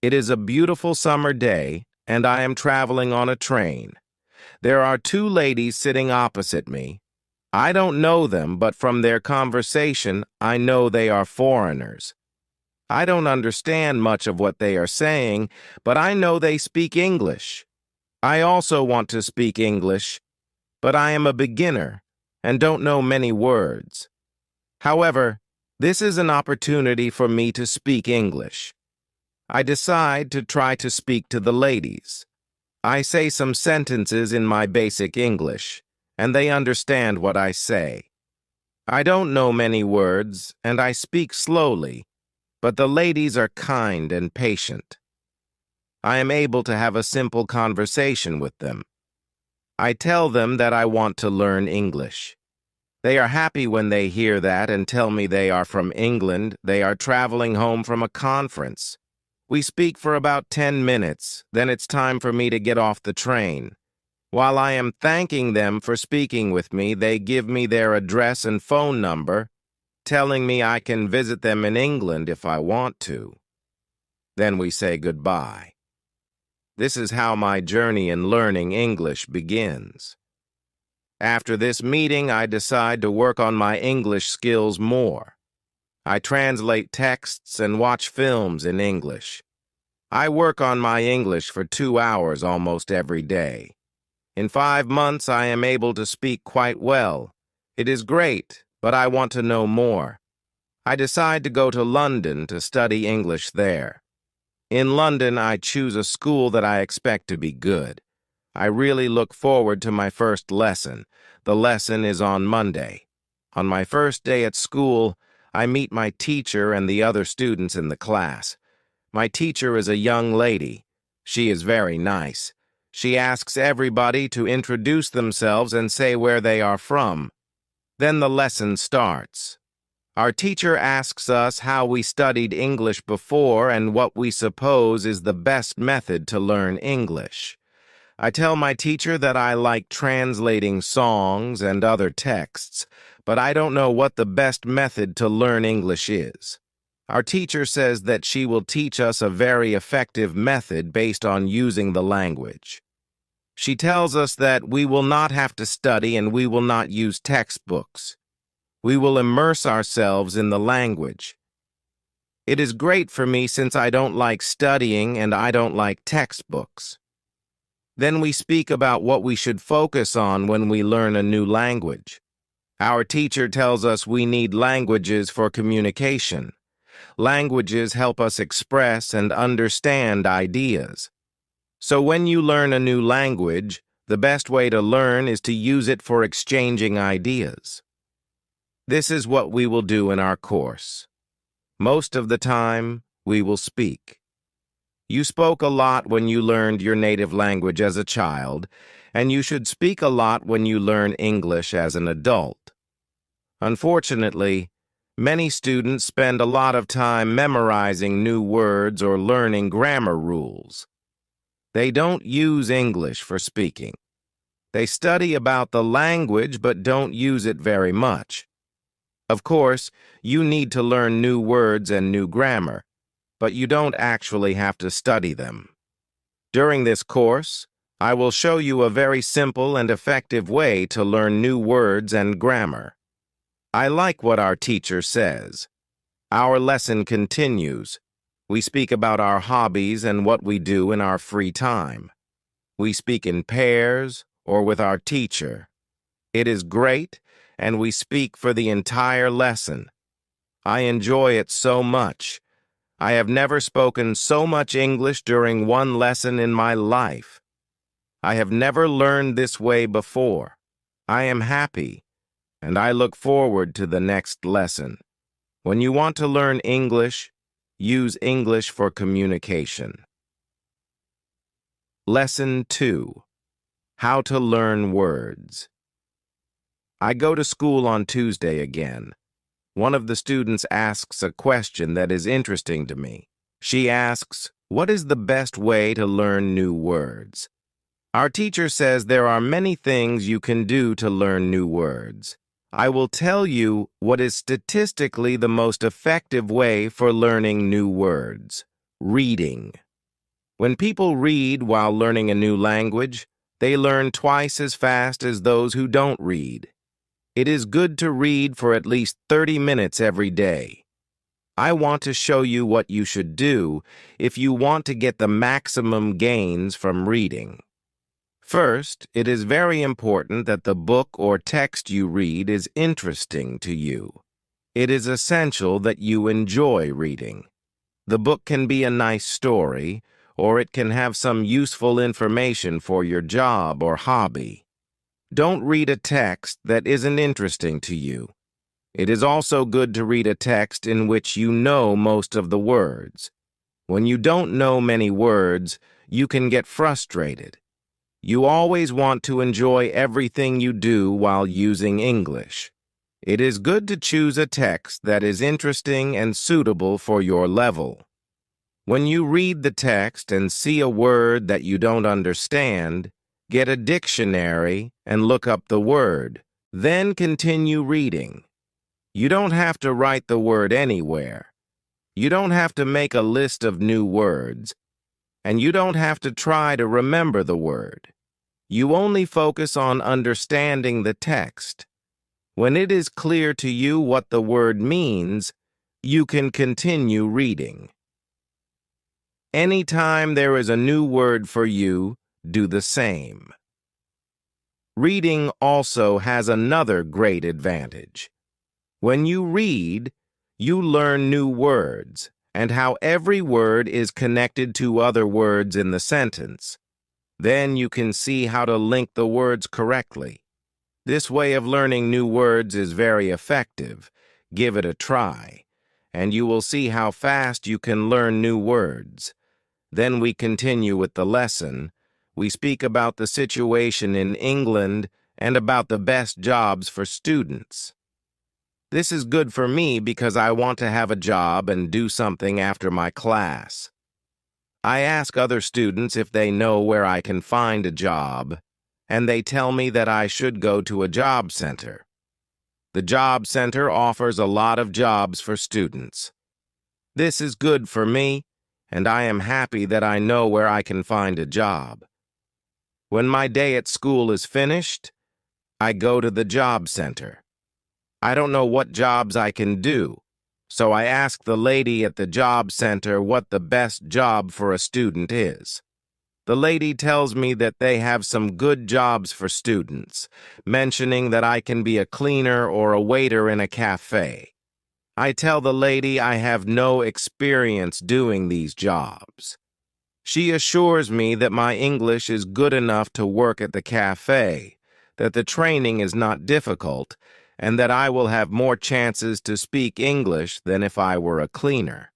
It is a beautiful summer day, and I am traveling on a train. There are two ladies sitting opposite me. I don't know them, but from their conversation, I know they are foreigners. I don't understand much of what they are saying, but I know they speak English. I also want to speak English, but I am a beginner and don't know many words. However, this is an opportunity for me to speak English. I decide to try to speak to the ladies. I say some sentences in my basic English, and they understand what I say. I don't know many words, and I speak slowly, but the ladies are kind and patient. I am able to have a simple conversation with them. I tell them that I want to learn English. They are happy when they hear that and tell me they are from England. They are traveling home from a conference. We speak for about 10 minutes, then it's time for me to get off the train. While I am thanking them for speaking with me, they give me their address and phone number, telling me I can visit them in England if I want to. Then we say goodbye. This is how my journey in learning English begins. After this meeting, I decide to work on my English skills more. I translate texts and watch films in English. I work on my English for 2 hours almost every day. In 5 months, I am able to speak quite well. It is great, but I want to know more. I decide to go to London to study English there. In London, I choose a school that I expect to be good. I really look forward to my first lesson. The lesson is on Monday. On my first day at school, I meet my teacher and the other students in the class. My teacher is a young lady. She is very nice. She asks everybody to introduce themselves and say where they are from. Then the lesson starts. Our teacher asks us how we studied English before and what we suppose is the best method to learn English. I tell my teacher that I like translating songs and other texts, but I don't know what the best method to learn English is. Our teacher says that she will teach us a very effective method based on using the language. She tells us that we will not have to study and we will not use textbooks. We will immerse ourselves in the language. It is great for me since I don't like studying and I don't like textbooks. Then we speak about what we should focus on when we learn a new language. Our teacher tells us we need languages for communication. Languages help us express and understand ideas. So when you learn a new language, the best way to learn is to use it for exchanging ideas. This is what we will do in our course. Most of the time, we will speak. You spoke a lot when you learned your native language as a child, and you should speak a lot when you learn English as an adult. Unfortunately, many students spend a lot of time memorizing new words or learning grammar rules. They don't use English for speaking. They study about the language but don't use it very much. Of course, you need to learn new words and new grammar, but you don't actually have to study them. During this course, I will show you a very simple and effective way to learn new words and grammar. I like what our teacher says. Our lesson continues. We speak about our hobbies and what we do in our free time. We speak in pairs or with our teacher. It is great, and we speak for the entire lesson. I enjoy it so much. I have never spoken so much English during one lesson in my life. I have never learned this way before. I am happy, and I look forward to the next lesson. When you want to learn English, use English for communication. Lesson 2. How to learn words. I go to school on Tuesday again. One of the students asks a question that is interesting to me. She asks, "What is the best way to learn new words?" Our teacher says there are many things you can do to learn new words. I will tell you what is statistically the most effective way for learning new words: reading. When people read while learning a new language, they learn twice as fast as those who don't read. It is good to read for at least 30 minutes every day. I want to show you what you should do if you want to get the maximum gains from reading. First, it is very important that the book or text you read is interesting to you. It is essential that you enjoy reading. The book can be a nice story, or it can have some useful information for your job or hobby. Don't read a text that isn't interesting to you. It is also good to read a text in which you know most of the words. When you don't know many words, you can get frustrated. You always want to enjoy everything you do while using English. It is good to choose a text that is interesting and suitable for your level. When you read the text and see a word that you don't understand, get a dictionary and look up the word. Then continue reading. You don't have to write the word anywhere. You don't have to make a list of new words. And you don't have to try to remember the word. You only focus on understanding the text. When it is clear to you what the word means, you can continue reading. Anytime there is a new word for you, do the same. Reading also has another great advantage. When you read, you learn new words and how every word is connected to other words in the sentence. Then you can see how to link the words correctly. This way of learning new words is very effective. Give it a try, and you will see how fast you can learn new words. Then we continue with the lesson. We speak about the situation in England and about the best jobs for students. This is good for me because I want to have a job and do something after my class. I ask other students if they know where I can find a job, and they tell me that I should go to a job center. The job center offers a lot of jobs for students. This is good for me, and I am happy that I know where I can find a job. When my day at school is finished, I go to the job center. I don't know what jobs I can do, so I ask the lady at the job center what the best job for a student is. The lady tells me that they have some good jobs for students, mentioning that I can be a cleaner or a waiter in a cafe. I tell the lady I have no experience doing these jobs. She assures me that my English is good enough to work at the cafe, that the training is not difficult, and that I will have more chances to speak English than if I were a cleaner.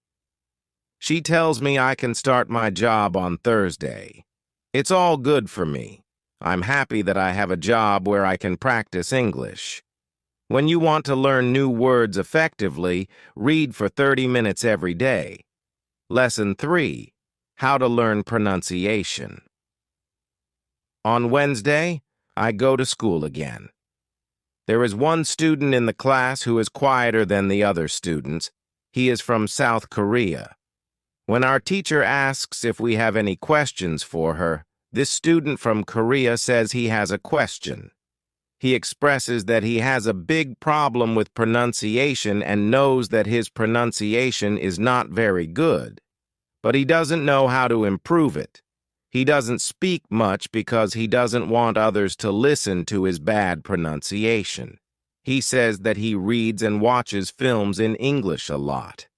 She tells me I can start my job on Thursday. It's all good for me. I'm happy that I have a job where I can practice English. When you want to learn new words effectively, read for 30 minutes every day. Lesson 3. How to learn pronunciation. On Wednesday, I go to school again. There is one student in the class who is quieter than the other students. He is from South Korea. When our teacher asks if we have any questions for her, this student from Korea says he has a question. He expresses that he has a big problem with pronunciation and knows that his pronunciation is not very good. But he doesn't know how to improve it. He doesn't speak much because he doesn't want others to listen to his bad pronunciation. He says that he reads and watches films in English a lot.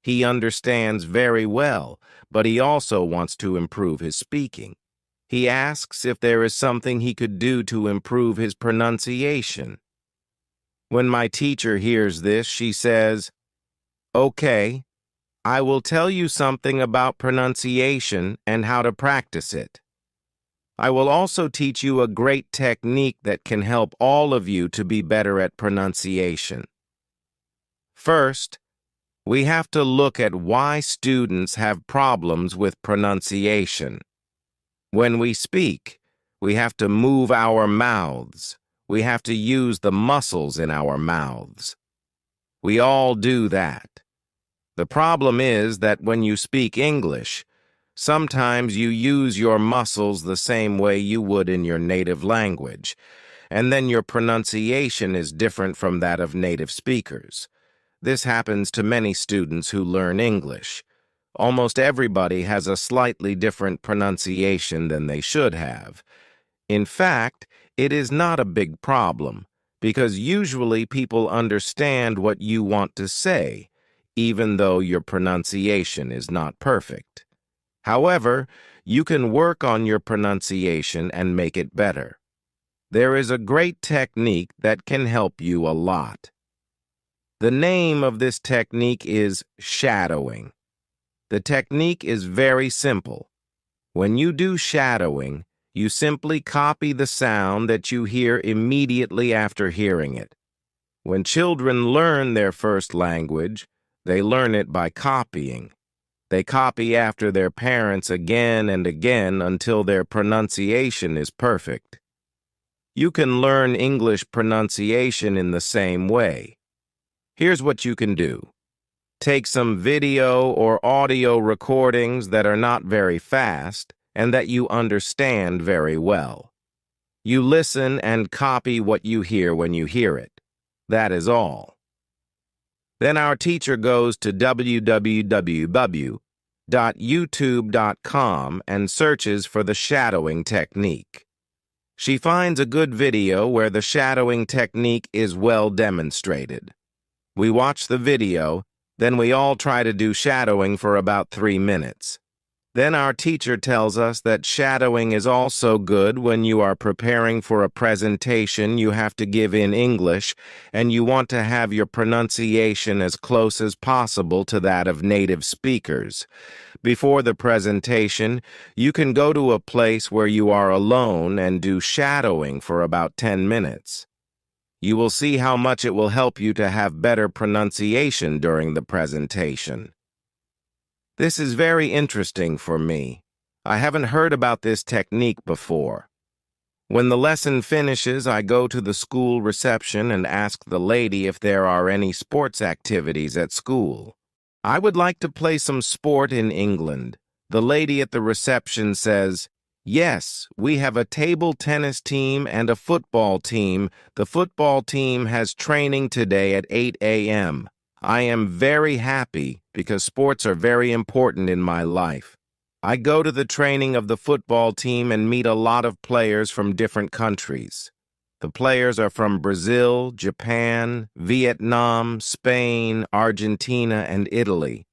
He understands very well, but he also wants to improve his speaking. He asks if there is something he could do to improve his pronunciation. When my teacher hears this, she says, "Okay, I will tell you something about pronunciation and how to practice it. I will also teach you a great technique that can help all of you to be better at pronunciation. First, we have to look at why students have problems with pronunciation. When we speak, we have to move our mouths. We have to use the muscles in our mouths. We all do that. The problem is that when you speak English, Sometimes you use your muscles the same way you would in your native language, and then your pronunciation is different from that of native speakers. This happens to many students who learn English. Almost everybody has a slightly different pronunciation than they should have. In fact, it is not a big problem, because usually people understand what you want to say, even though your pronunciation is not perfect. However, you can work on your pronunciation and make it better. There is a great technique that can help you a lot. The name of this technique is shadowing. The technique is very simple. When you do shadowing, you simply copy the sound that you hear immediately after hearing it. When children learn their first language, they learn it by copying. They copy after their parents again and again until their pronunciation is perfect. You can learn English pronunciation in the same way. Here's what you can do. Take some video or audio recordings that are not very fast and that you understand very well. You listen and copy what you hear when you hear it. That is all. Then our teacher goes to www.youtube.com and searches for the shadowing technique. She finds a good video where the shadowing technique is well demonstrated. We watch the video. Then we all try to do shadowing for about 3 minutes. Then our teacher tells us that shadowing is also good when you are preparing for a presentation you have to give in English and you want to have your pronunciation as close as possible to that of native speakers. Before the presentation, you can go to a place where you are alone and do shadowing for about 10 minutes. You will see how much it will help you to have better pronunciation during the presentation. This is very interesting for me. I haven't heard about this technique before. When the lesson finishes, I go to the school reception and ask the lady if there are any sports activities at school. I would like to play some sport in England. The lady at the reception says, "Yes, we have a table tennis team and a football team. The football team has training today at 8 a.m. I am very happy because sports are very important in my life. I go to the training of the football team and meet a lot of players from different countries. The players are from Brazil, Japan, Vietnam, Spain, Argentina, and Italy.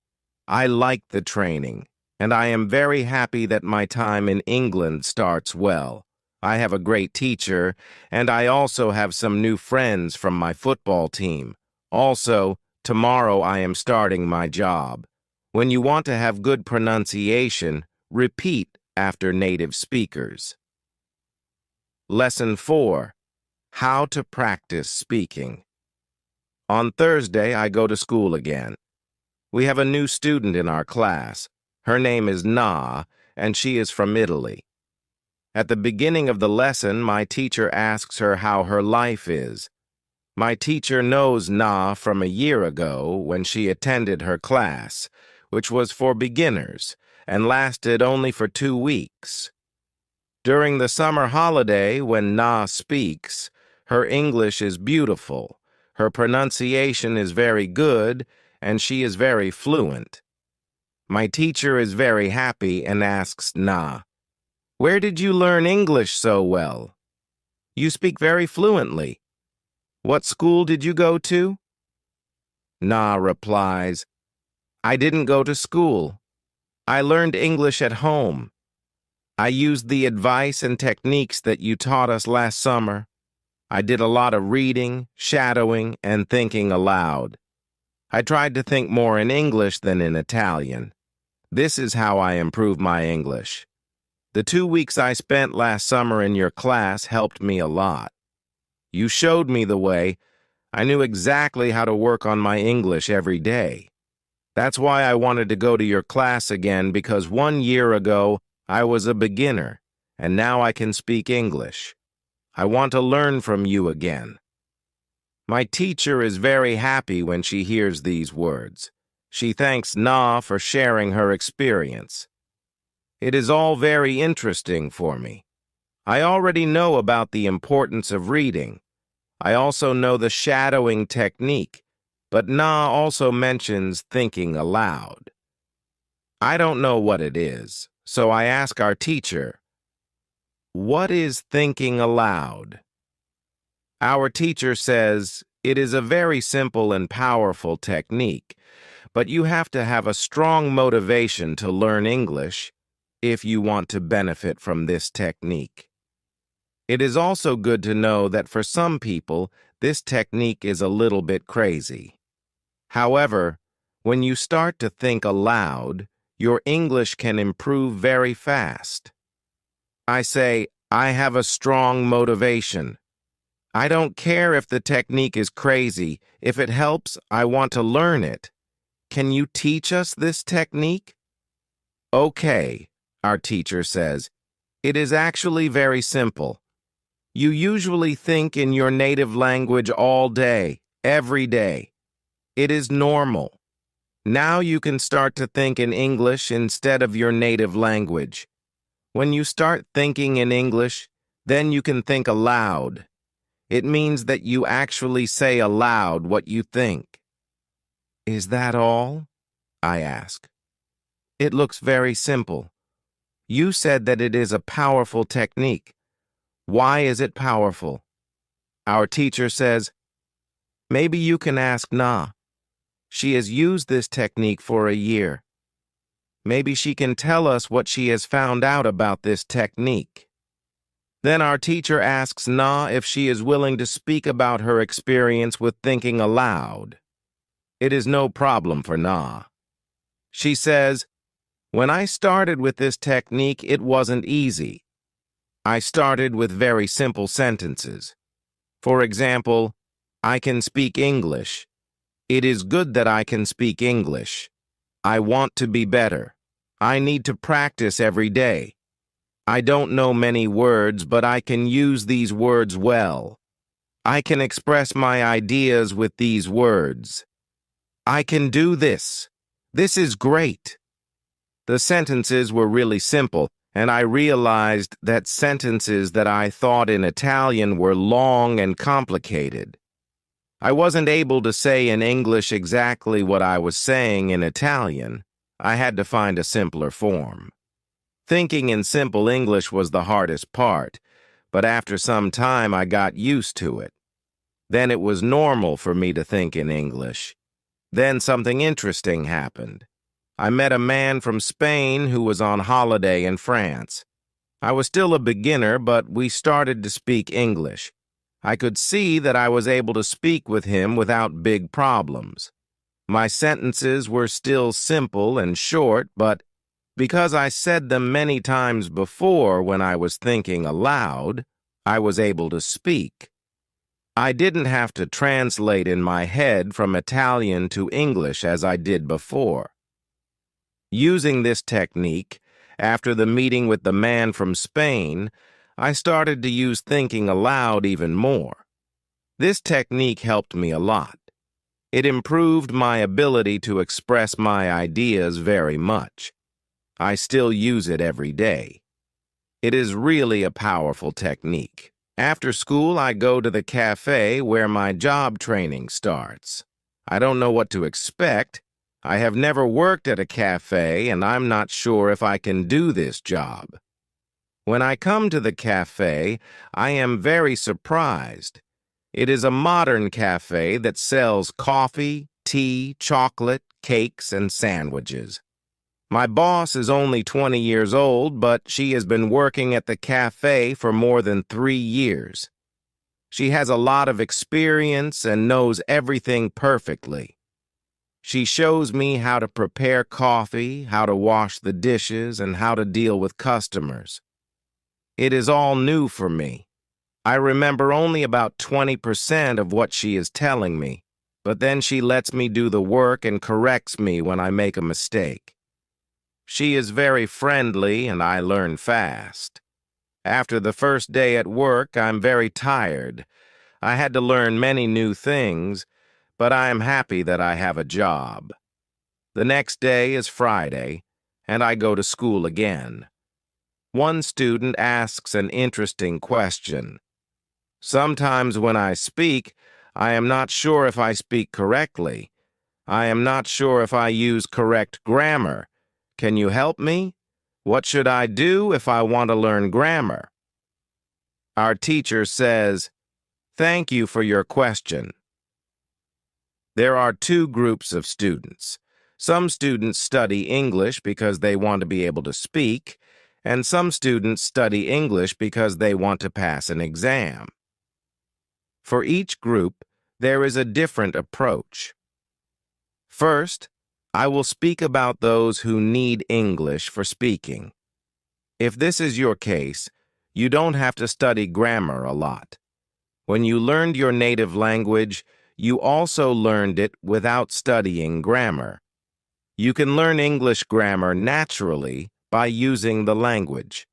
I like the training. And I am very happy that my time in England starts well. I have a great teacher, and I also have some new friends from my football team. Also, tomorrow I am starting my job. When you want to have good pronunciation, repeat after native speakers. Lesson 4. How to practice speaking. On Thursday, I go to school again. We have a new student in our class. Her name is Na, and she is from Italy. At the beginning of the lesson, my teacher asks her how her life is. My teacher knows Na from a year ago when she attended her class, which was for beginners, and lasted only for 2 weeks. During the summer holiday, when Na speaks, her English is beautiful, her pronunciation is very good, and she is very fluent. My teacher is very happy and asks Na, "Where did you learn English so well? You speak very fluently. What school did you go to?" Na replies, "I didn't go to school. I learned English at home. I used the advice and techniques that you taught us last summer. I did a lot of reading, shadowing, and thinking aloud. I tried to think more in English than in Italian. This is how I improved my English. The 2 weeks I spent last summer in your class helped me a lot. You showed me the way. I knew exactly how to work on my English every day. That's why I wanted to go to your class again, because 1 year ago I was a beginner, and now I can speak English. I want to learn from you again." My teacher is very happy when she hears these words. She thanks Na for sharing her experience. It is all very interesting for me. I already know about the importance of reading. I also know the shadowing technique, but Na also mentions thinking aloud. I don't know what it is, so I ask our teacher, "What is thinking aloud?" Our teacher says, "It is a very simple and powerful technique, but you have to have a strong motivation to learn English if you want to benefit from this technique." It is also good to know that for some people, this technique is a little bit crazy. However, when you start to think aloud, your English can improve very fast. I say, I have a strong motivation. I don't care if the technique is crazy. If it helps, I want to learn it. Can you teach us this technique? Okay, our teacher says. It is actually very simple. You usually think in your native language all day, every day. It is normal. Now you can start to think in English instead of your native language. When you start thinking in English, then you can think aloud. It means that you actually say aloud what you think. Is that all? I ask. It looks very simple. You said that it is a powerful technique. Why is it powerful? Our teacher says, maybe you can ask Na. She has used this technique for a year. Maybe she can tell us what she has found out about this technique. Then our teacher asks Na if she is willing to speak about her experience with thinking aloud. It is no problem for Na. She says, when I started with this technique, it wasn't easy. I started with very simple sentences. For example, I can speak English. It is good that I can speak English. I want to be better. I need to practice every day. I don't know many words, but I can use these words well. I can express my ideas with these words. I can do this. This is great. The sentences were really simple, and I realized that sentences that I thought in Italian were long and complicated. I wasn't able to say in English exactly what I was saying in Italian. I had to find a simpler form. Thinking in simple English was the hardest part, but after some time I got used to it. Then it was normal for me to think in English. Then something interesting happened. I met a man from Spain who was on holiday in France. I was still a beginner, but we started to speak English. I could see that I was able to speak with him without big problems. My sentences were still simple and short, but because I said them many times before when I was thinking aloud, I was able to speak. I didn't have to translate in my head from Italian to English as I did before. Using this technique, after the meeting with the man from Spain, I started to use thinking aloud even more. This technique helped me a lot. It improved my ability to express my ideas very much. I still use it every day. It is really a powerful technique. After school, I go to the cafe where my job training starts. I don't know what to expect. I have never worked at a cafe, and I'm not sure if I can do this job. When I come to the cafe, I am very surprised. It is a modern cafe that sells coffee, tea, chocolate, cakes, and sandwiches. My boss is only 20 years old, but she has been working at the cafe for more than 3 years. She has a lot of experience and knows everything perfectly. She shows me how to prepare coffee, how to wash the dishes, and how to deal with customers. It is all new for me. I remember only about 20% of what she is telling me, but then she lets me do the work and corrects me when I make a mistake. She is very friendly and I learn fast. After the first day at work, I'm very tired. I had to learn many new things, but I am happy that I have a job. The next day is Friday, and I go to school again. One student asks an interesting question. Sometimes when I speak, I am not sure if I speak correctly. I am not sure if I use correct grammar. Can you help me? What should I do if I want to learn grammar? Our teacher says, "Thank you for your question." There are two groups of students. Some students study English because they want to be able to speak, and some students study English because they want to pass an exam. For each group, there is a different approach. First, I will speak about those who need English for speaking. If this is your case, you don't have to study grammar a lot. When you learned your native language, you also learned it without studying grammar. You can learn English grammar naturally by using the language.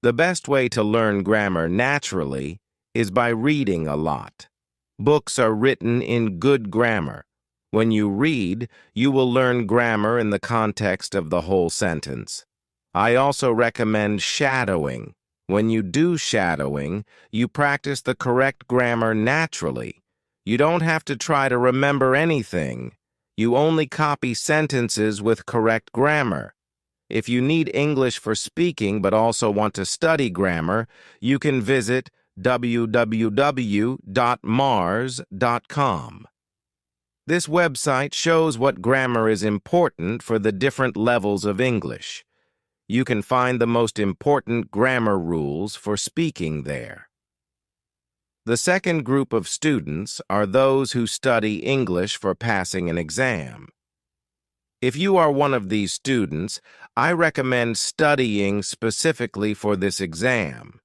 The best way to learn grammar naturally is by reading a lot. Books are written in good grammar. When you read, you will learn grammar in the context of the whole sentence. I also recommend shadowing. When you do shadowing, you practice the correct grammar naturally. You don't have to try to remember anything. You only copy sentences with correct grammar. If you need English for speaking but also want to study grammar, you can visit www.mars.com. This website shows what grammar is important for the different levels of English. You can find the most important grammar rules for speaking there. The second group of students are those who study English for passing an exam. If you are one of these students, I recommend studying specifically for this exam.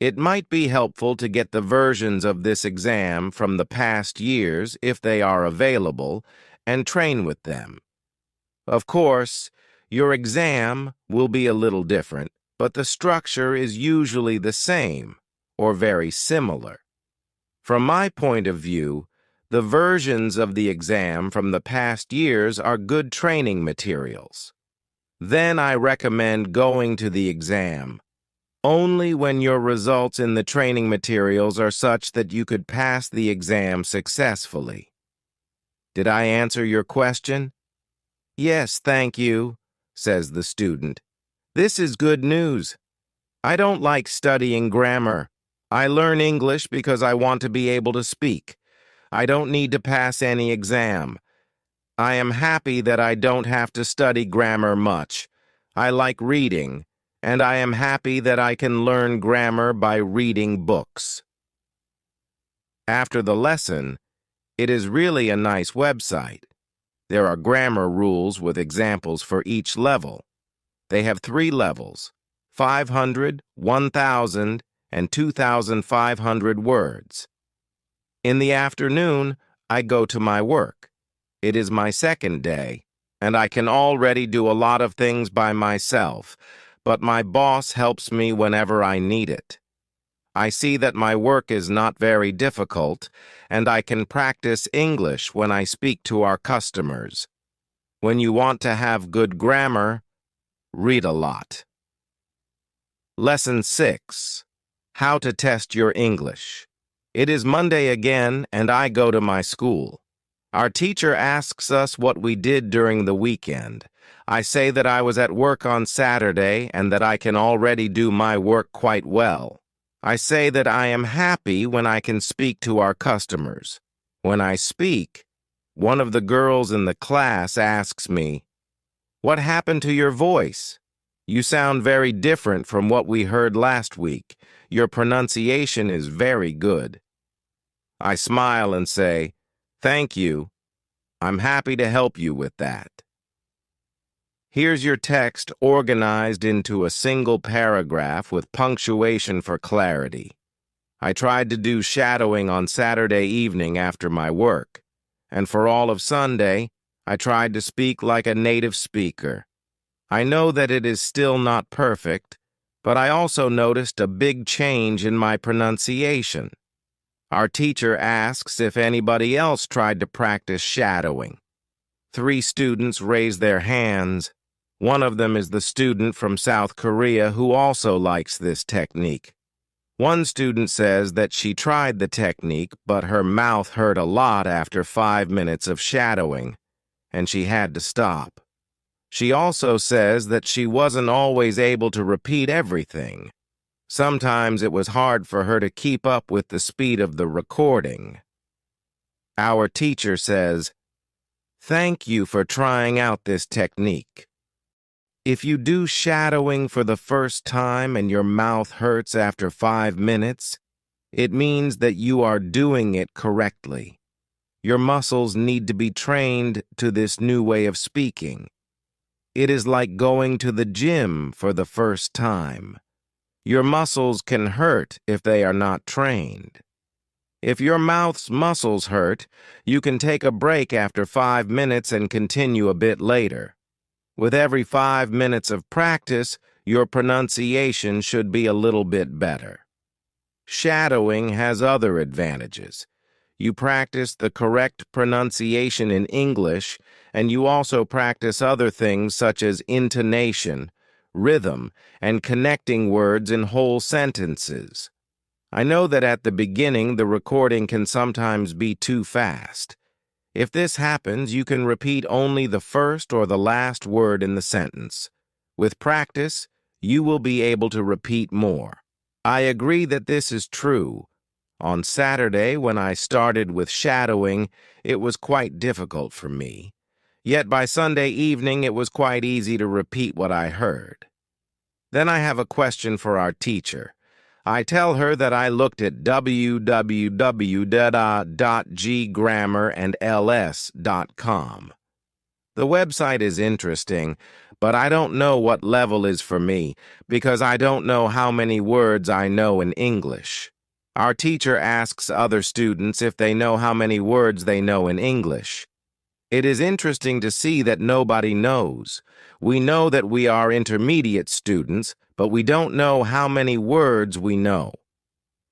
It might be helpful to get the versions of this exam from the past years if they are available and train with them. Of course, your exam will be a little different, but the structure is usually the same or very similar. From my point of view, the versions of the exam from the past years are good training materials. Then I recommend going to the exam only when your results in the training materials are such that you could pass the exam successfully. Did I answer your question? Yes, thank you, says the student. This is good news. I don't like studying grammar. I learn English because I want to be able to speak. I don't need to pass any exam. I am happy that I don't have to study grammar much. I like reading, and I am happy that I can learn grammar by reading books. After the lesson, it is really a nice website. There are grammar rules with examples for each level. They have 3 levels, 500, 1,000, and 2,500 words. In the afternoon, I go to my work. It is my second day, and I can already do a lot of things by myself, but my boss helps me whenever I need it. I see that my work is not very difficult, and I can practice English when I speak to our customers. When you want to have good grammar, read a lot. Lesson 6. How to test your English. It is Monday again, and I go to my school. Our teacher asks us what we did during the weekend. I say that I was at work on Saturday and that I can already do my work quite well. I say that I am happy when I can speak to our customers. When I speak, one of the girls in the class asks me, "What happened to your voice? You sound very different from what we heard last week. Your pronunciation is very good." I smile and say, "Thank you. I'm happy to help you with that." Here's your text organized into a single paragraph with punctuation for clarity. I tried to do shadowing on Saturday evening after my work, and for all of Sunday, I tried to speak like a native speaker. I know that it is still not perfect, but I also noticed a big change in my pronunciation. Our teacher asks if anybody else tried to practice shadowing. 3 students raised their hands. One of them is the student from South Korea who also likes this technique. One student says that she tried the technique, but her mouth hurt a lot after 5 minutes of shadowing, and she had to stop. She also says that she wasn't always able to repeat everything. Sometimes it was hard for her to keep up with the speed of the recording. Our teacher says, "Thank you for trying out this technique. If you do shadowing for the first time and your mouth hurts after 5 minutes, it means that you are doing it correctly. Your muscles need to be trained to this new way of speaking. It is like going to the gym for the first time. Your muscles can hurt if they are not trained. If your mouth's muscles hurt, you can take a break after 5 minutes and continue a bit later. With every 5 minutes of practice, your pronunciation should be a little bit better." Shadowing has other advantages. You practice the correct pronunciation in English, and you also practice other things such as intonation, rhythm, and connecting words in whole sentences. I know that at the beginning the recording can sometimes be too fast. If this happens, you can repeat only the first or the last word in the sentence. With practice, you will be able to repeat more. I agree that this is true. On Saturday, when I started with shadowing, it was quite difficult for me. Yet by Sunday evening, it was quite easy to repeat what I heard. Then I have a question for our teacher. I tell her that I looked at www.ggrammarandls.com. The website is interesting, but I don't know what level is for me because I don't know how many words I know in English. Our teacher asks other students if they know how many words they know in English. It is interesting to see that nobody knows. We know that we are intermediate students, but we don't know how many words we know.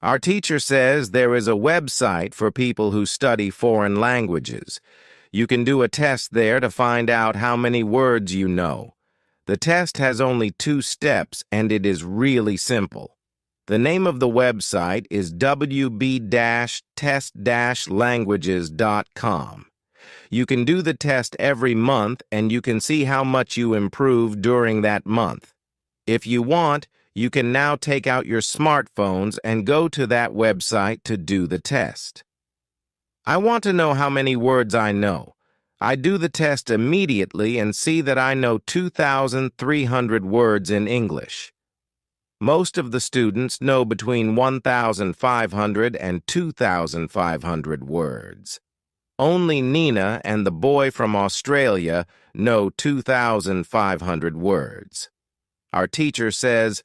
Our teacher says there is a website for people who study foreign languages. You can do a test there to find out how many words you know. The test has only 2 steps, and it is really simple. The name of the website is wb-test-languages.com. You can do the test every month, and you can see how much you improve during that month. If you want, you can now take out your smartphones and go to that website to do the test. I want to know how many words I know. I do the test immediately and see that I know 2,300 words in English. Most of the students know between 1,500 and 2,500 words. Only Nina and the boy from Australia know 2,500 words. Our teacher says,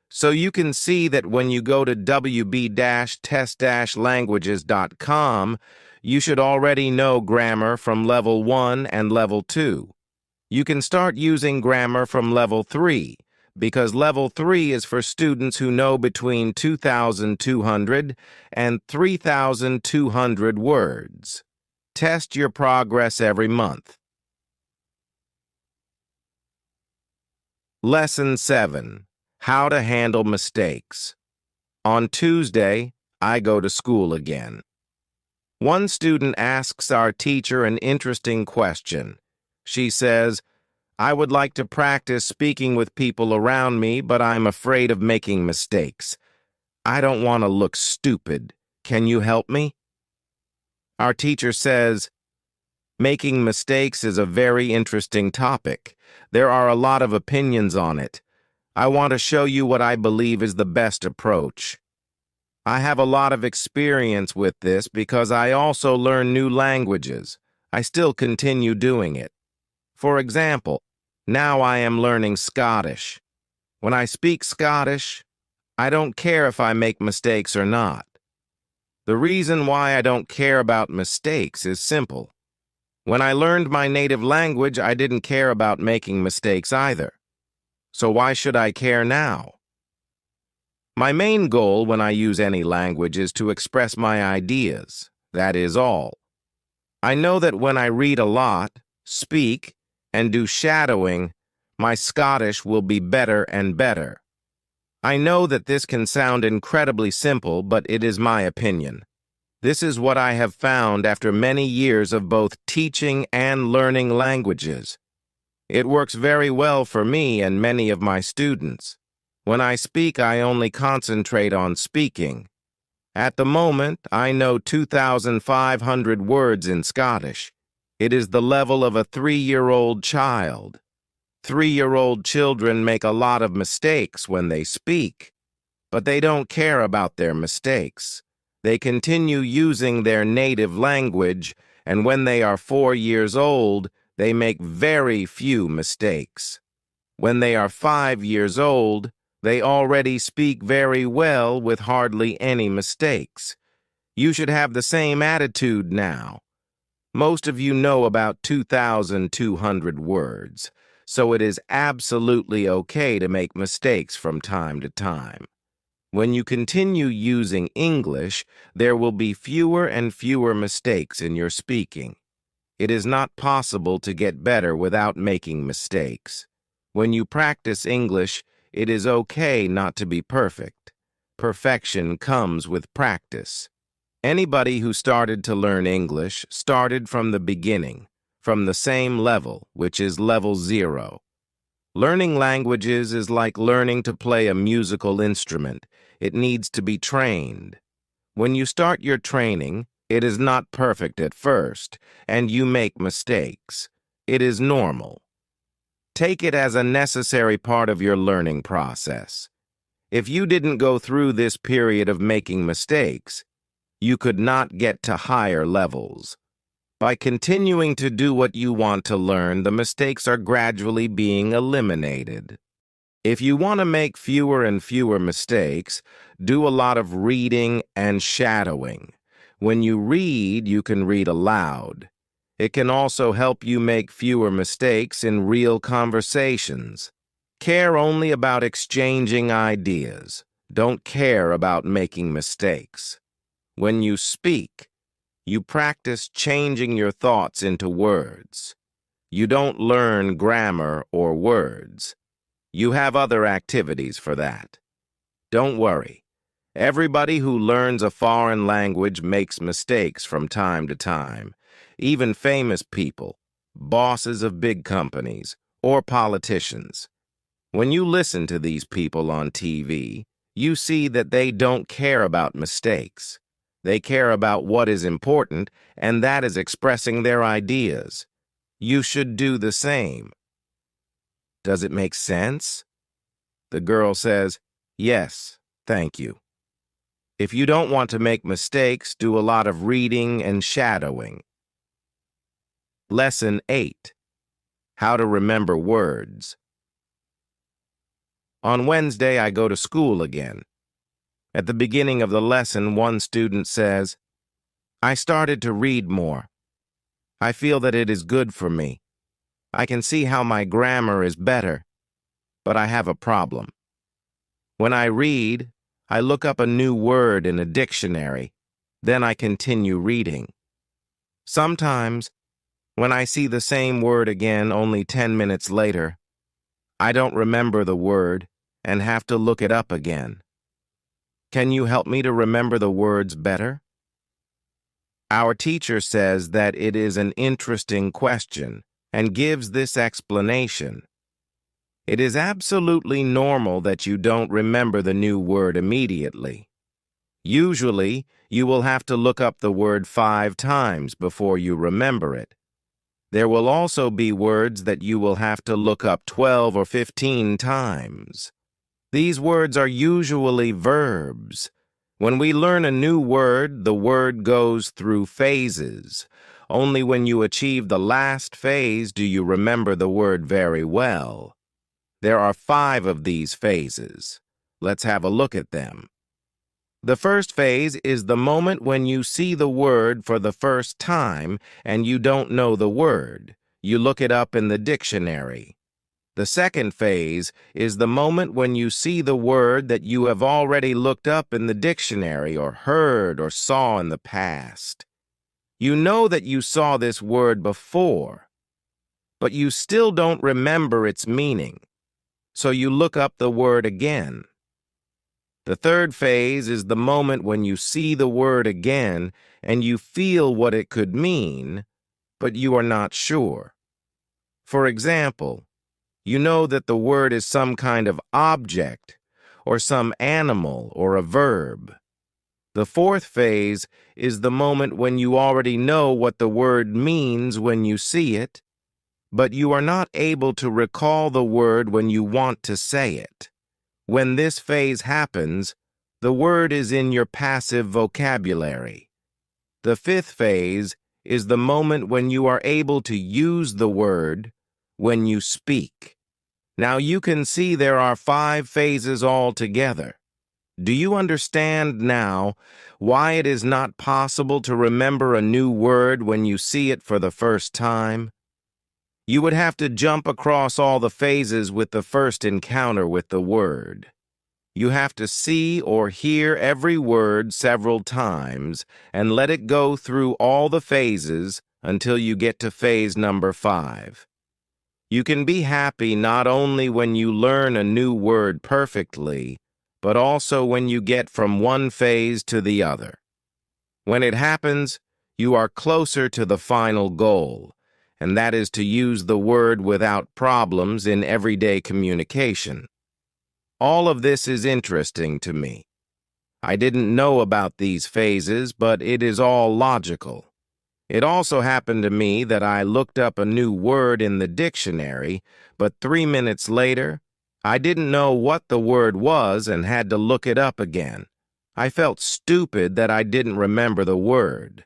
"So you can see that when you go to wb-test-languages.com, you should already know grammar from level 1 and level 2. You can start using grammar from level 3, because level 3 is for students who know between 2,200 and 3,200 words. Test your progress every month." Lesson 7. How to handle mistakes. On Tuesday, I go to school again. One student asks our teacher an interesting question. She says, "I would like to practice speaking with people around me, but I'm afraid of making mistakes. I don't want to look stupid. Can you help me?" Our teacher says, "Making mistakes is a very interesting topic. There are a lot of opinions on it. I want to show you what I believe is the best approach. I have a lot of experience with this because I also learn new languages. I still continue doing it. For example, now I am learning Scottish. When I speak Scottish, I don't care if I make mistakes or not. The reason why I don't care about mistakes is simple. When I learned my native language, I didn't care about making mistakes either. So why should I care now? My main goal when I use any language is to express my ideas. That is all. I know that when I read a lot, speak, and do shadowing, My Scottish will be better and better. I know that this can sound incredibly simple, but it is my opinion. This is what I have found after many years of both teaching and learning languages. It works very well for me and many of my students. When I speak, I only concentrate on speaking. At the moment, I know 2,500 words in Scottish. It is the level of a 3-year-old child. 3-year-old children make a lot of mistakes when they speak, but they don't care about their mistakes. They continue using their native language, and when they are 4 years old, they make very few mistakes. When they are 5 years old, they already speak very well with hardly any mistakes. You should have the same attitude now. Most of you know about 2,200 words, so it is absolutely okay to make mistakes from time to time. When you continue using English, there will be fewer and fewer mistakes in your speaking. It is not possible to get better without making mistakes. When you practice English, it is okay not to be perfect. Perfection comes with practice. Anybody who started to learn English started from the beginning, from the same level, which is level 0. Learning languages is like learning to play a musical instrument. It needs to be trained. When you start your training, it is not perfect at first, and you make mistakes. It is normal. Take it as a necessary part of your learning process. If you didn't go through this period of making mistakes, you could not get to higher levels. By continuing to do what you want to learn, the mistakes are gradually being eliminated. If you want to make fewer and fewer mistakes, do a lot of reading and shadowing. When you read, you can read aloud. It can also help you make fewer mistakes in real conversations. Care only about exchanging ideas. Don't care about making mistakes. When you speak, you practice changing your thoughts into words. You don't learn grammar or words. You have other activities for that. Don't worry. Everybody who learns a foreign language makes mistakes from time to time. Even famous people, bosses of big companies, or politicians. When you listen to these people on TV, you see that they don't care about mistakes. They care about what is important, and that is expressing their ideas. You should do the same. Does it make sense? The girl says, "Yes, thank you." If you don't want to make mistakes, do a lot of reading and shadowing. Lesson 8. How to remember words. On Wednesday, I go to school again. At the beginning of the lesson, one student says, "I started to read more. I feel that it is good for me. I can see how my grammar is better, but I have a problem. When I read, I look up a new word in a dictionary, then I continue reading. Sometimes, when I see the same word again only 10 minutes later, I don't remember the word and have to look it up again. Can you help me to remember the words better?" Our teacher says that it is an interesting question and gives this explanation. It is absolutely normal that you don't remember the new word immediately. Usually, you will have to look up the word 5 times before you remember it. There will also be words that you will have to look up 12 or 15 times. These words are usually verbs. When we learn a new word, the word goes through phases. Only when you achieve the last phase do you remember the word very well. There are 5 of these phases. Let's have a look at them. The first phase is the moment when you see the word for the first time and you don't know the word. You look it up in the dictionary. The second phase is the moment when you see the word that you have already looked up in the dictionary or heard or saw in the past. You know that you saw this word before, but you still don't remember its meaning. So you look up the word again. The third phase is the moment when you see the word again and you feel what it could mean, but you are not sure. For example, you know that the word is some kind of object, or some animal, or a verb. The fourth phase is the moment when you already know what the word means when you see it, but you are not able to recall the word when you want to say it. When this phase happens, the word is in your passive vocabulary. The fifth phase is the moment when you are able to use the word when you speak. Now you can see there are 5 phases altogether. Do you understand now why it is not possible to remember a new word when you see it for the first time? You would have to jump across all the phases with the first encounter with the word. You have to see or hear every word several times and let it go through all the phases until you get to phase number 5. You can be happy not only when you learn a new word perfectly, but also when you get from one phase to the other. When it happens, you are closer to the final goal, and that is to use the word without problems in everyday communication. All of this is interesting to me. I didn't know about these phases, but it is all logical. It also happened to me that I looked up a new word in the dictionary, but 3 minutes later, I didn't know what the word was and had to look it up again. I felt stupid that I didn't remember the word.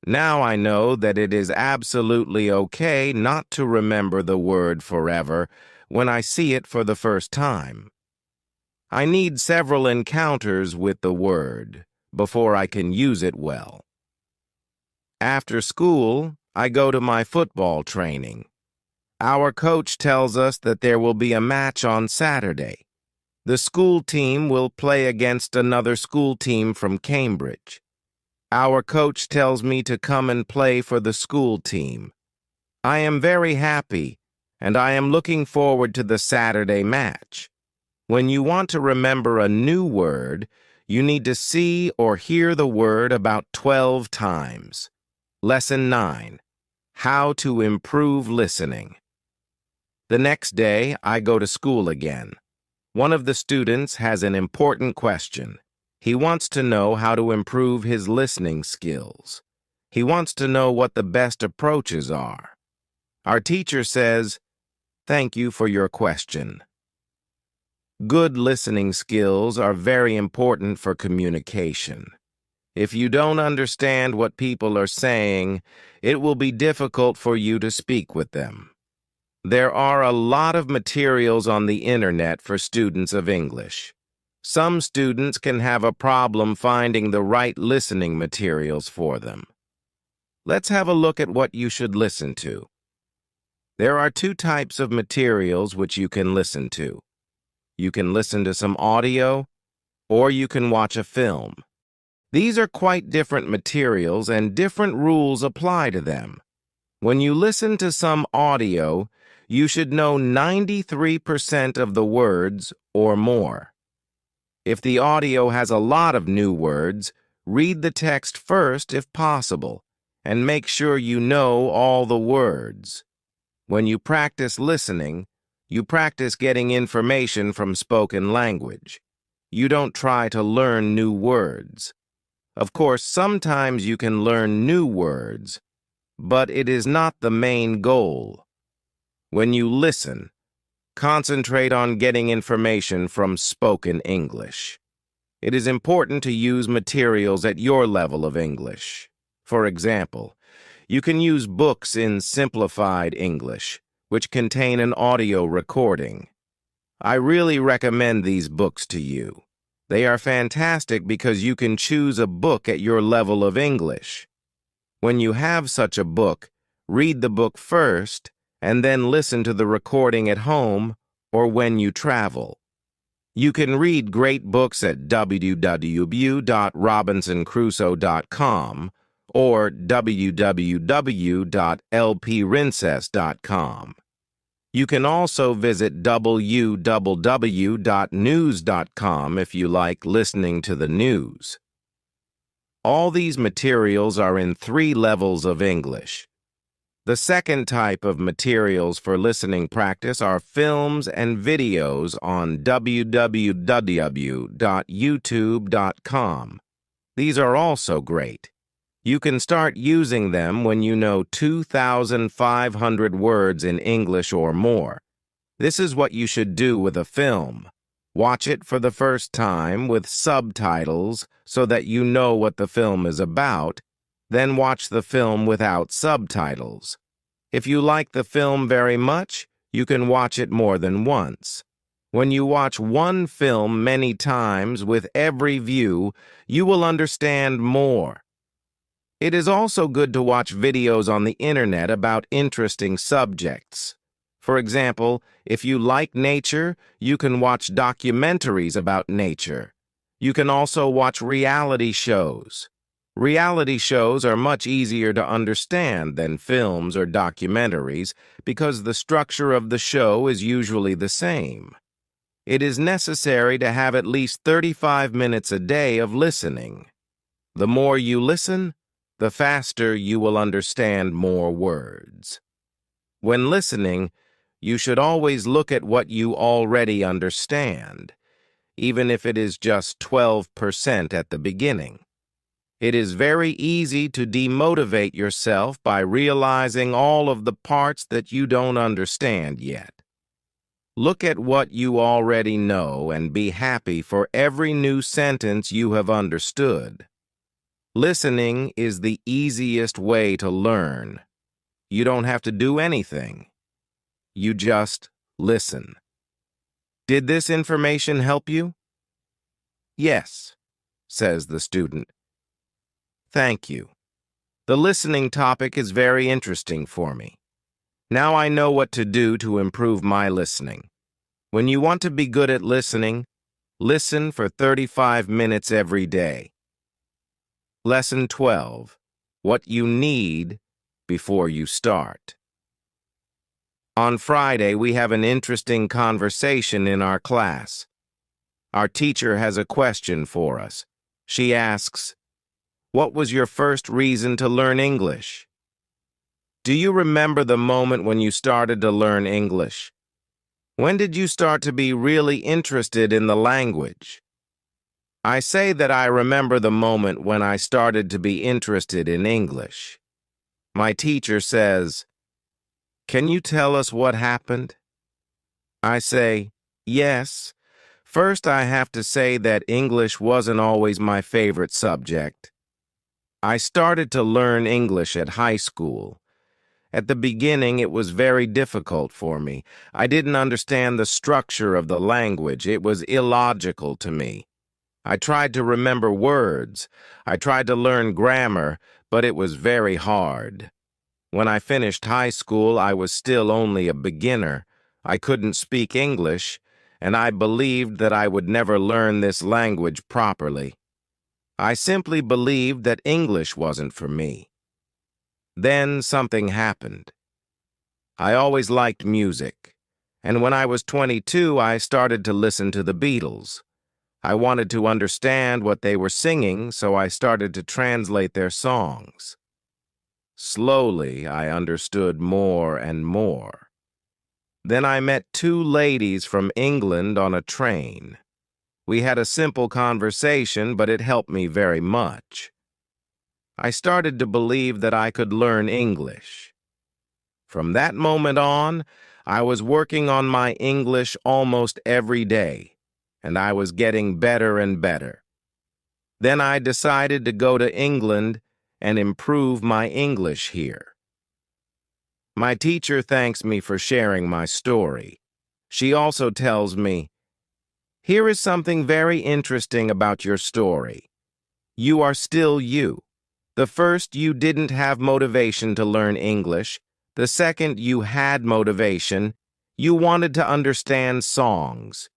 Now I know that it is absolutely okay not to remember the word forever when I see it for the first time. I need several encounters with the word before I can use it well. After school, I go to my football training. Our coach tells us that there will be a match on Saturday. The school team will play against another school team from Cambridge. Our coach tells me to come and play for the school team. I am very happy, and I am looking forward to the Saturday match. When you want to remember a new word, you need to see or hear the word about 12 times. Lesson 9. How to improve listening. The next day, I go to school again. One of the students has an important question. He wants to know how to improve his listening skills. He wants to know what the best approaches are. Our teacher says, "Thank you for your question." Good listening skills are very important for communication. If you don't understand what people are saying, it will be difficult for you to speak with them. There are a lot of materials on the internet for students of English. Some students can have a problem finding the right listening materials for them. Let's have a look at what you should listen to. There are 2 types of materials which you can listen to. You can listen to some audio, or you can watch a film. These are quite different materials and different rules apply to them. When you listen to some audio, you should know 93% of the words or more. If the audio has a lot of new words, read the text first if possible, and make sure you know all the words. When you practice listening, you practice getting information from spoken language. You don't try to learn new words. Of course, sometimes you can learn new words, but it is not the main goal. When you listen, concentrate on getting information from spoken English. It is important to use materials at your level of English. For example, you can use books in Simplified English, which contain an audio recording. I really recommend these books to you. They are fantastic because you can choose a book at your level of English. When you have such a book, read the book first and then listen to the recording at home or when you travel. You can read great books at www.robinsoncrusoe.com or www.lprincess.com. You can also visit www.news.com if you like listening to the news. All these materials are in 3 levels of English. The second type of materials for listening practice are films and videos on www.youtube.com. These are also great. You can start using them when you know 2,500 words in English or more. This is what you should do with a film. Watch it for the first time with subtitles so that you know what the film is about, then watch the film without subtitles. If you like the film very much, you can watch it more than once. When you watch one film many times with every view, you will understand more. It is also good to watch videos on the internet about interesting subjects. For example, if you like nature, you can watch documentaries about nature. You can also watch reality shows. Reality shows are much easier to understand than films or documentaries because the structure of the show is usually the same. It is necessary to have at least 35 minutes a day of listening. The more you listen, the faster you will understand more words. When listening, you should always look at what you already understand, even if it is just 12% at the beginning. It is very easy to demotivate yourself by realizing all of the parts that you don't understand yet. Look at what you already know and be happy for every new sentence you have understood. Listening is the easiest way to learn. You don't have to do anything. You just listen. Did this information help you? Yes, says the student. Thank you. The listening topic is very interesting for me. Now I know what to do to improve my listening. When you want to be good at listening, listen for 35 minutes every day. Lesson 12. What you need before you start. On Friday, we have an interesting conversation in our class. Our teacher has a question for us. She asks, "What was your first reason to learn English?" Do you remember the moment when you started to learn English? When did you start to be really interested in the language? I say that I remember the moment when I started to be interested in English. My teacher says, "Can you tell us what happened?" I say, "Yes. First, I have to say that English wasn't always my favorite subject. I started to learn English at high school. At the beginning, it was very difficult for me. I didn't understand the structure of the language. It was illogical to me. I tried to remember words. I tried to learn grammar, but it was very hard. When I finished high school, I was still only a beginner. I couldn't speak English, and I believed that I would never learn this language properly. I simply believed that English wasn't for me. Then something happened. I always liked music, and when I was 22, I started to listen to the Beatles. I wanted to understand what they were singing, so I started to translate their songs. Slowly, I understood more and more. Then I met 2 ladies from England on a train. We had a simple conversation, but it helped me very much. I started to believe that I could learn English. From that moment on, I was working on my English almost every day, and I was getting better and better. Then I decided to go to England and improve my English here. My teacher thanks me for sharing my story. She also tells me, "Here is something very interesting about your story. You are still you. The first, you didn't have motivation to learn English. The second, you had motivation. You wanted to understand songs.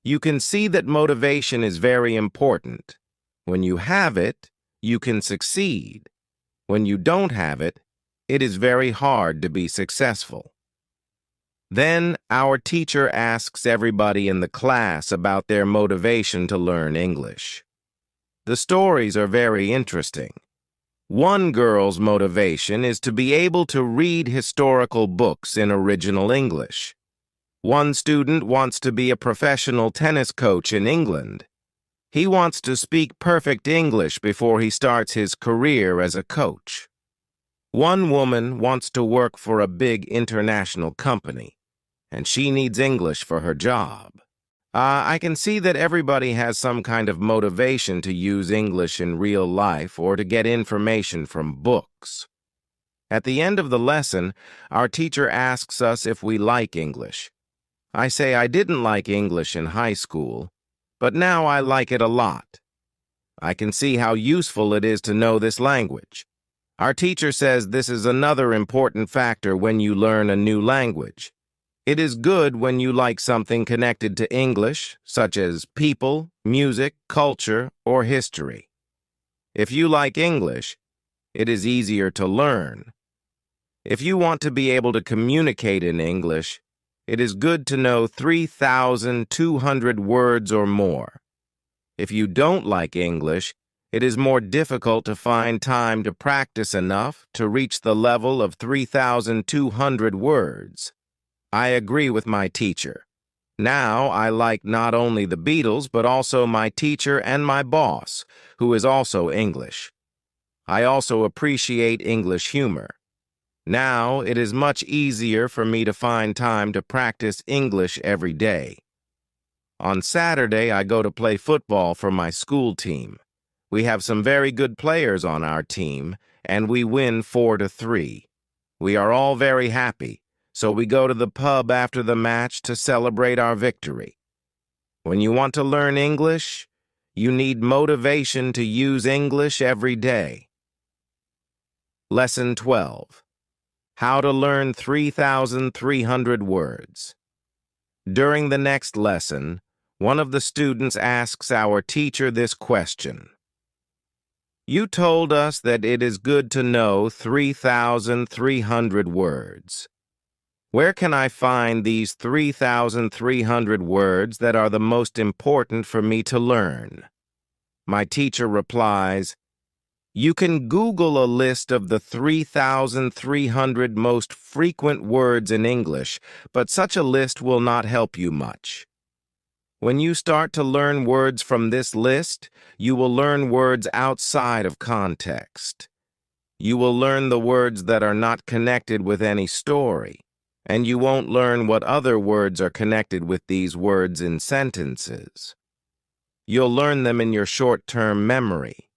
You can see that motivation is very important. When you have it, you can succeed. When you don't have it, it is very hard to be successful." Then our teacher asks everybody in the class about their motivation to learn English. The stories are very interesting. One girl's motivation is to be able to read historical books in original English. One student wants to be a professional tennis coach in England. He wants to speak perfect English before he starts his career as a coach. One woman wants to work for a big international company, and she needs English for her job. I can see that everybody has some kind of motivation to use English in real life or to get information from books. At the end of the lesson, our teacher asks us if we like English. I say I didn't like English in high school, but now I like it a lot. I can see how useful it is to know this language. Our teacher says this is another important factor when you learn a new language. It is good when you like something connected to English, such as people, music, culture, or history. If you like English, it is easier to learn. If you want to be able to communicate in English, it is good to know 3,200 words or more. If you don't like English, it is more difficult to find time to practice enough to reach the level of 3,200 words. I agree with my teacher. Now I like not only the Beatles, but also my teacher and my boss, who is also English. I also appreciate English humor. Now it is much easier for me to find time to practice English every day. On Saturday, I go to play football for my school team. We have some very good players on our team, and we win 4-3. We are all very happy, so we go to the pub after the match to celebrate our victory. When you want to learn English, you need motivation to use English every day. Lesson 12. How to learn 3,300 words. During the next lesson, one of the students asks our teacher this question. You told us that it is good to know 3,300 words. Where can I find these 3,300 words that are the most important for me to learn? My teacher replies, you can Google a list of the 3,300 most frequent words in English, but such a list will not help you much. When you start to learn words from this list, you will learn words outside of context. You will learn the words that are not connected with any story, and you won't learn what other words are connected with these words in sentences. You'll learn them in your short-term memory.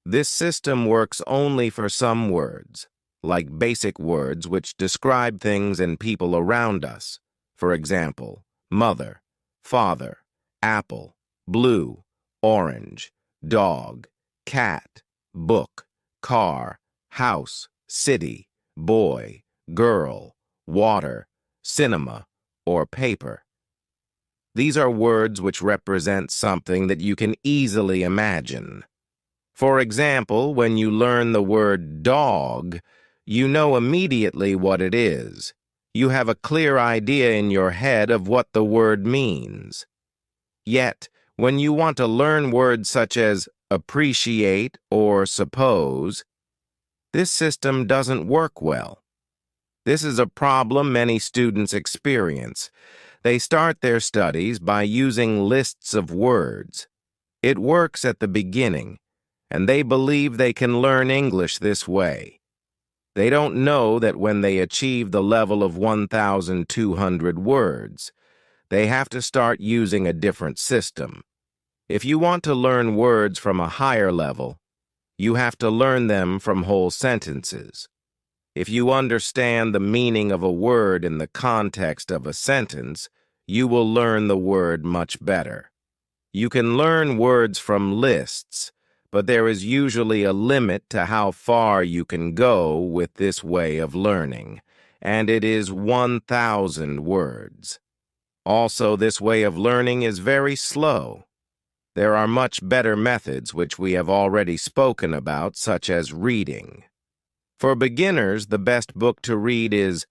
This system works only for some words, like basic words which describe things and people around us. For example, mother, father, apple, blue, orange, dog, cat, book, car, house, city, boy, girl, water, cinema, or paper. These are words which represent something that you can easily imagine. For example, when you learn the word dog, you know immediately what it is. You have a clear idea in your head of what the word means. Yet, when you want to learn words such as appreciate or suppose, this system doesn't work well. This is a problem many students experience. They start their studies by using lists of words. It works at the beginning, and they believe they can learn English this way. They don't know that when they achieve the level of 1,200 words, they have to start using a different system. If you want to learn words from a higher level, you have to learn them from whole sentences. If you understand the meaning of a word in the context of a sentence, you will learn the word much better. You can learn words from lists, but there is usually a limit to how far you can go with this way of learning, and it is 1,000 words. Also, this way of learning is very slow. There are much better methods which we have already spoken about, such as reading. For beginners, the best book to read is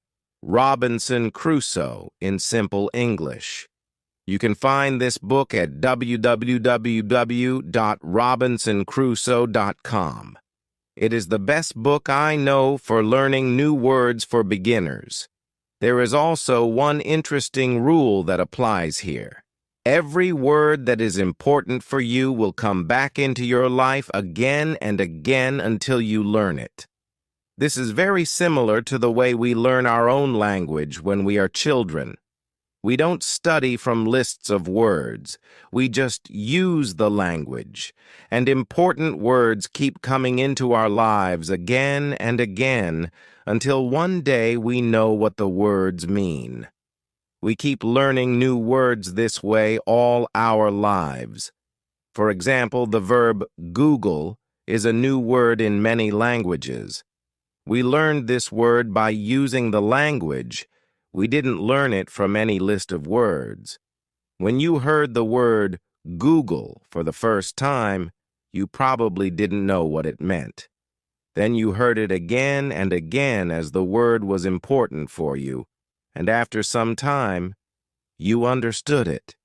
Robinson Crusoe in Simple English. You can find this book at www.robinsoncrusoe.com. It is the best book I know for learning new words for beginners. There is also one interesting rule that applies here. Every word that is important for you will come back into your life again and again until you learn it. This is very similar to the way we learn our own language when we are children. We don't study from lists of words. We just use the language, and important words keep coming into our lives again and again until one day we know what the words mean. We keep learning new words this way all our lives. For example, the verb Google is a new word in many languages. We learned this word by using the language. We didn't learn it from any list of words. When you heard the word Google for the first time, you probably didn't know what it meant. Then you heard it again and again as the word was important for you, and after some time, you understood it.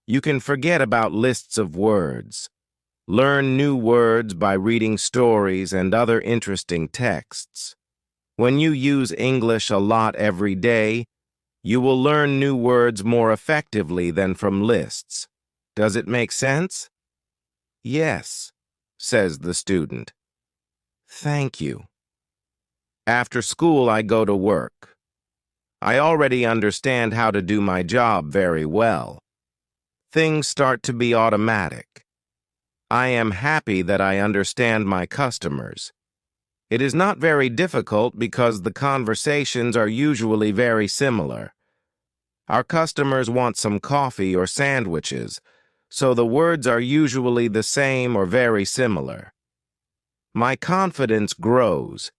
You can forget about lists of words. Learn new words by reading stories and other interesting texts. When you use English a lot every day, you will learn new words more effectively than from lists. Does it make sense? Yes, says the student. Thank you. After school, I go to work. I already understand how to do my job very well. Things start to be automatic. I am happy that I understand my customers. It is not very difficult because the conversations are usually very similar. Our customers want some coffee or sandwiches, so the words are usually the same or very similar. My confidence grows,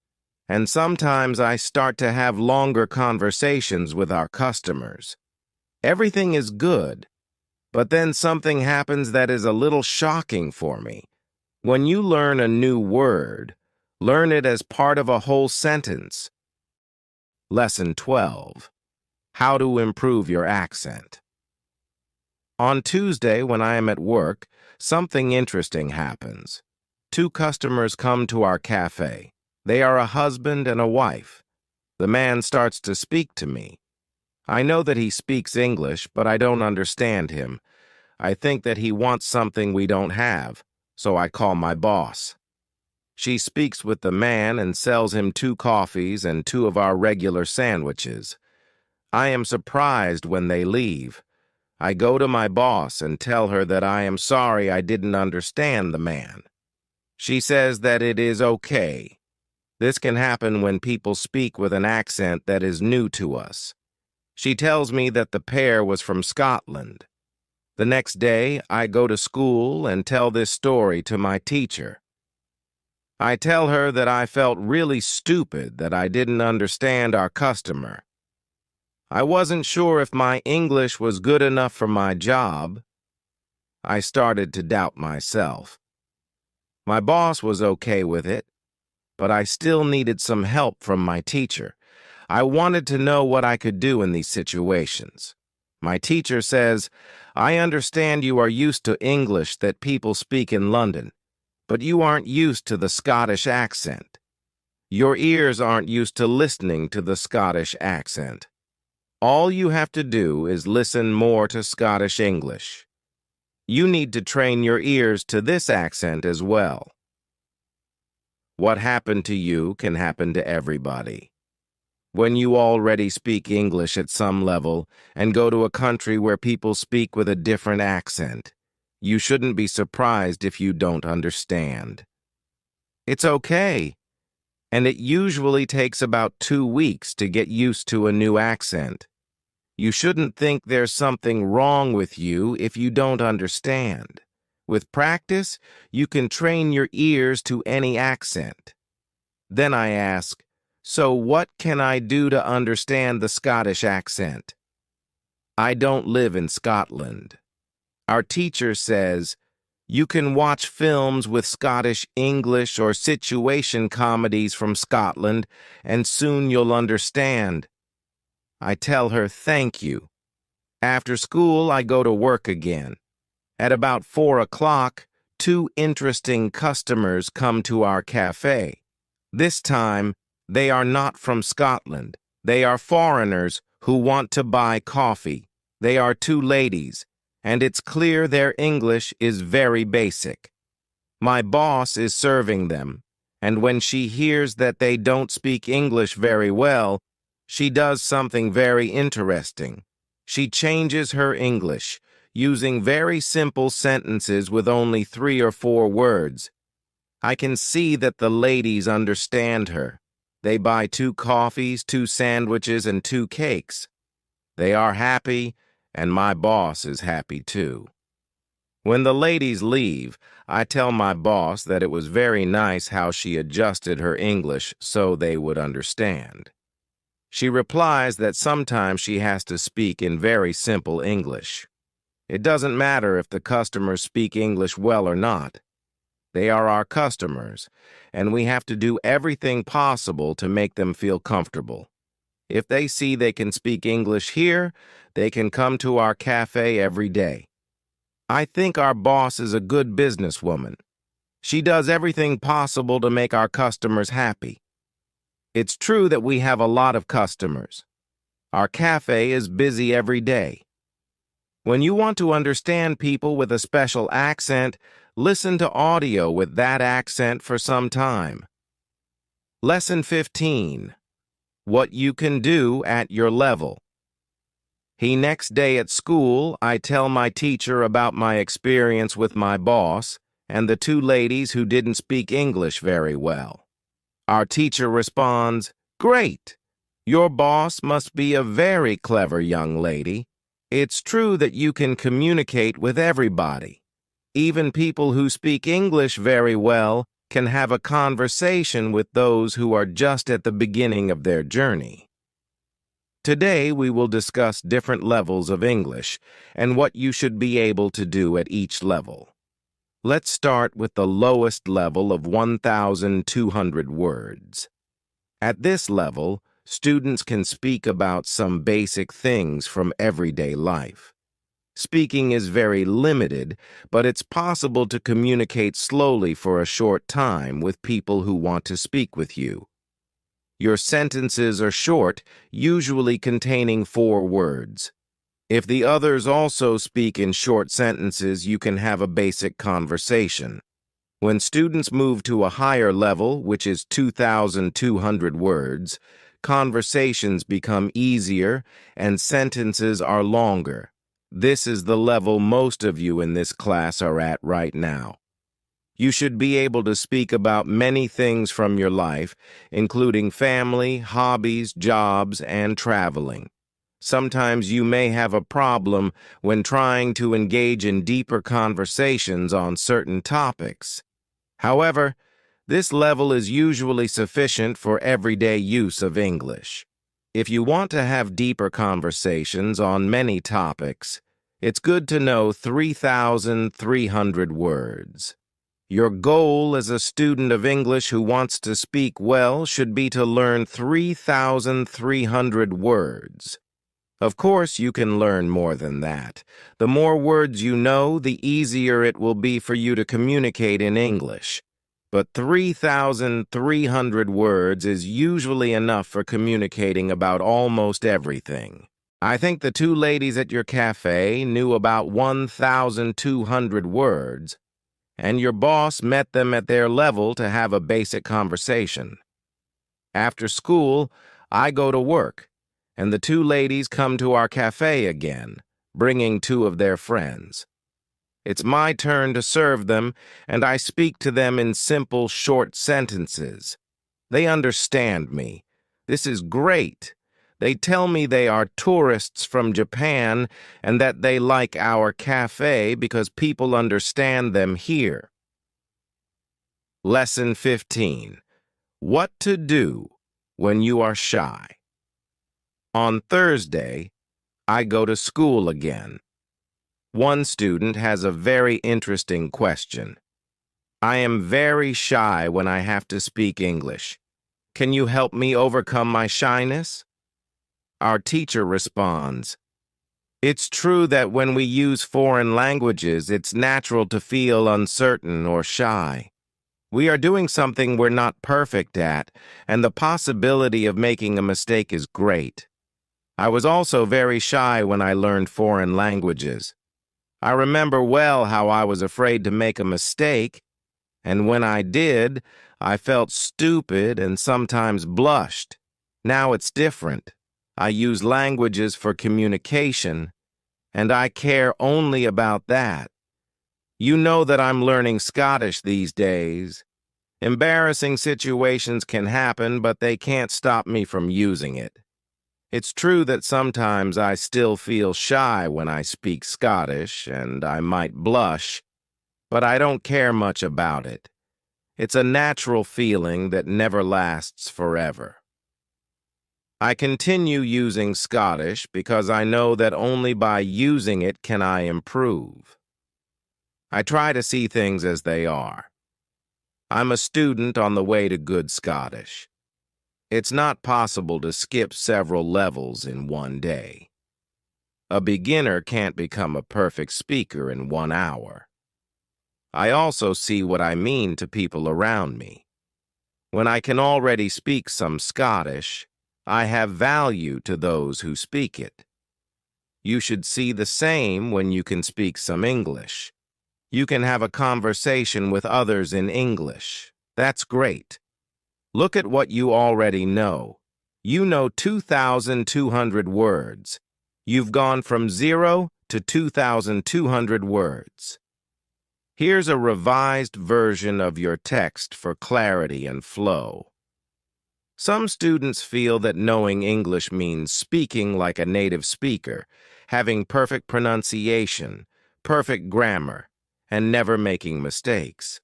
and sometimes I start to have longer conversations with our customers. Everything is good, but then something happens that is a little shocking for me. When you learn a new word, learn it as part of a whole sentence. Lesson 12. How to improve your accent. On Tuesday, when I am at work, something interesting happens. Two customers come to our cafe. They are a husband and a wife. The man starts to speak to me. I know that he speaks English, but I don't understand him. I think that he wants something we don't have, so I call my boss. She speaks with the man and sells him 2 coffees and 2 of our regular sandwiches. I am surprised when they leave. I go to my boss and tell her that I am sorry I didn't understand the man. She says that it is okay. This can happen when people speak with an accent that is new to us. She tells me that the pair was from Scotland. The next day, I go to school and tell this story to my teacher. I tell her that I felt really stupid that I didn't understand our customer. I wasn't sure if my English was good enough for my job. I started to doubt myself. My boss was okay with it, but I still needed some help from my teacher. I wanted to know what I could do in these situations. My teacher says, I understand you are used to English that people speak in London, but you aren't used to the Scottish accent. Your ears aren't used to listening to the Scottish accent. All you have to do is listen more to Scottish English. You need to train your ears to this accent as well. What happened to you can happen to everybody. When you already speak English at some level and go to a country where people speak with a different accent, you shouldn't be surprised if you don't understand. It's okay, and it usually takes about 2 weeks to get used to a new accent. You shouldn't think there's something wrong with you if you don't understand. With practice, you can train your ears to any accent. Then I ask, so what can I do to understand the Scottish accent? I don't live in Scotland. Our teacher says, you can watch films with Scottish English or situation comedies from Scotland, and soon you'll understand. I tell her thank you. After school, I go to work again. At about 4 o'clock, two interesting customers come to our cafe. This time, they are not from Scotland. They are foreigners who want to buy coffee. They are two ladies, and it's clear their English is very basic. My boss is serving them, and when she hears that they don't speak English very well, she does something very interesting. She changes her English, using very simple sentences with only 3 or 4 words. I can see that the ladies understand her. They buy 2 coffees, 2 sandwiches, and 2 cakes. They are happy, and my boss is happy too. When the ladies leave, I tell my boss that it was very nice how she adjusted her English so they would understand. She replies that sometimes she has to speak in very simple English. It doesn't matter if the customers speak English well or not. They are our customers, and we have to do everything possible to make them feel comfortable. If they see they can speak English here, they can come to our cafe every day. I think our boss is a good businesswoman. She does everything possible to make our customers happy. It's true that we have a lot of customers. Our cafe is busy every day. When you want to understand people with a special accent, listen to audio with that accent for some time. Lesson 15. What you can do at your level. Next day at school, I tell my teacher about my experience with my boss and the 2 ladies who didn't speak English very well. Our teacher responds, "Great! Your boss must be a very clever young lady. It's true that you can communicate with everybody. Even people who speak English very well can have a conversation with those who are just at the beginning of their journey." Today, we will discuss different levels of English and what you should be able to do at each level. Let's start with the lowest level of 1,200 words. At this level, students can speak about some basic things from everyday life. Speaking is very limited, but it's possible to communicate slowly for a short time with people who want to speak with you. Your sentences are short, usually containing 4 words. If the others also speak in short sentences, you can have a basic conversation. When students move to a higher level, which is 2,200 words, conversations become easier and sentences are longer. This is the level most of you in this class are at right now. You should be able to speak about many things from your life, including family, hobbies, jobs, and traveling. Sometimes you may have a problem when trying to engage in deeper conversations on certain topics. However, this level is usually sufficient for everyday use of English. If you want to have deeper conversations on many topics, it's good to know 3,300 words. Your goal as a student of English who wants to speak well should be to learn 3,300 words. Of course, you can learn more than that. The more words you know, the easier it will be for you to communicate in English. But 3,300 words is usually enough for communicating about almost everything. I think the 2 ladies at your cafe knew about 1,200 words, and your boss met them at their level to have a basic conversation. After school, I go to work, and the 2 ladies come to our cafe again, bringing 2 of their friends. It's my turn to serve them, and I speak to them in simple, short sentences. They understand me. This is great. They tell me they are tourists from Japan and that they like our cafe because people understand them here. Lesson 15. What to do when you are shy. On Thursday, I go to school again. One student has a very interesting question. I am very shy when I have to speak English. Can you help me overcome my shyness? Our teacher responds, "It's true that when we use foreign languages, it's natural to feel uncertain or shy. We are doing something we're not perfect at, and the possibility of making a mistake is great. I was also very shy when I learned foreign languages. I remember well how I was afraid to make a mistake, and when I did, I felt stupid and sometimes blushed. Now it's different. I use languages for communication, and I care only about that. You know that I'm learning Scottish these days. Embarrassing situations can happen, but they can't stop me from using it. It's true that sometimes I still feel shy when I speak Scottish, and I might blush, but I don't care much about it. It's a natural feeling that never lasts forever. I continue using Scottish because I know that only by using it can I improve. I try to see things as they are. I'm a student on the way to good Scottish. It's not possible to skip several levels in one day. A beginner can't become a perfect speaker in 1 hour. I also see what I mean to people around me. When I can already speak some Scottish, I have value to those who speak it. You should see the same when you can speak some English. You can have a conversation with others in English. That's great. Look at what you already know. You know 2,200 words. You've gone from 0 to 2,200 words. Here's a revised version of your text for clarity and flow. Some students feel that knowing English means speaking like a native speaker, having perfect pronunciation, perfect grammar, and never making mistakes.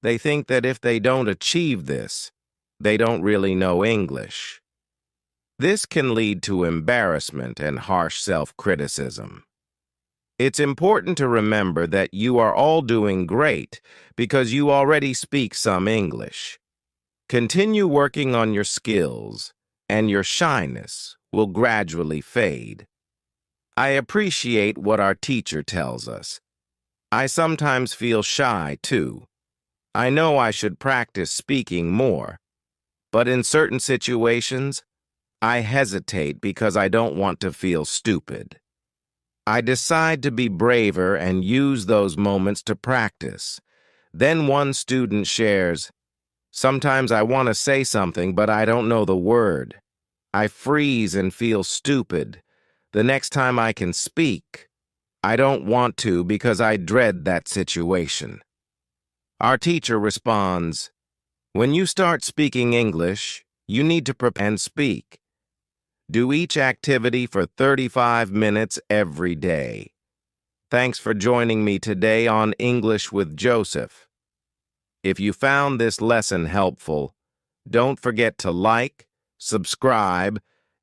They think that if they don't achieve this, they don't really know English. This can lead to embarrassment and harsh self-criticism. It's important to remember that you are all doing great because you already speak some English. Continue working on your skills, and your shyness will gradually fade. I appreciate what our teacher tells us. I sometimes feel shy, too. I know I should practice speaking more, but in certain situations, I hesitate because I don't want to feel stupid. I decide to be braver and use those moments to practice. Then one student shares, "Sometimes I want to say something, but I don't know the word. I freeze and feel stupid. The next time I can speak, I don't want to because I dread that situation." Our teacher responds, "When you start speaking English, you need to prepare and speak. Do each activity for 35 minutes every day." Thanks for joining me today on English with Joseph. If you found this lesson helpful, don't forget to like, subscribe,